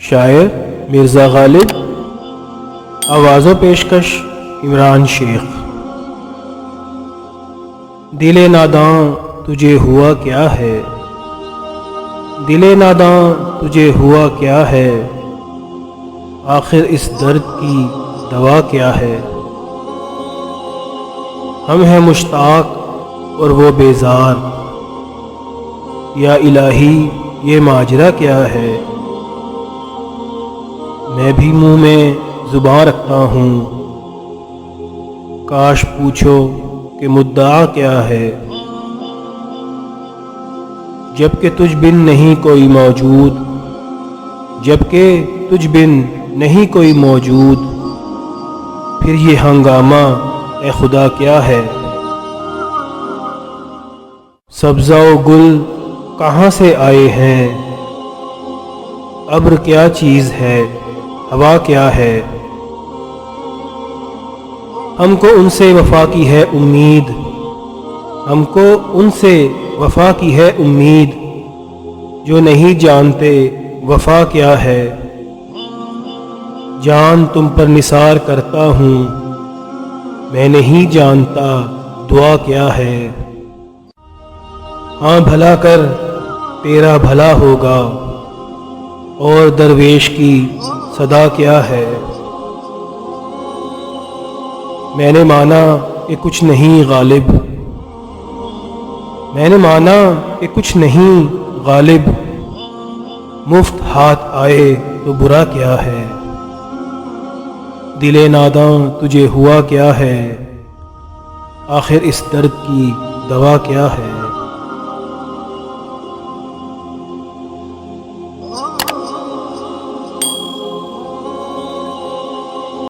شاعر مرزا غالب، آواز و پیشکش عمران شیخ۔ دل ناداں تجھے ہوا کیا ہے، دل ناداں تجھے ہوا کیا ہے، آخر اس درد کی دوا کیا ہے۔ ہم ہیں مشتاق اور وہ بیزار، یا الہی یہ ماجرا کیا ہے۔ میں بھی منہ میں زباں رکھتا ہوں، کاش پوچھو کہ مدعا کیا ہے۔ جبکہ تجھ بن نہیں کوئی موجود، جبکہ تجھ بن نہیں کوئی موجود، پھر یہ ہنگامہ اے خدا کیا ہے۔ سبزہ و گل کہاں سے آئے ہیں، ابر کیا چیز ہے، ہوا کیا ہے۔ ہم کو ان سے وفا کی ہے امید، ہم کو ان سے وفا کی ہے امید، جو نہیں جانتے وفا کیا ہے۔ جان تم پر نثار کرتا ہوں، میں نہیں جانتا دعا کیا ہے۔ ہاں بھلا کر تیرا بھلا ہوگا، اور درویش کی صدا کیا ہے۔ میں نے مانا کہ کچھ نہیں غالب، میں نے مانا کہ کچھ نہیں غالب، مفت ہاتھ آئے تو برا کیا ہے۔ دل ناداں تجھے ہوا کیا ہے، آخر اس درد کی دوا کیا ہے۔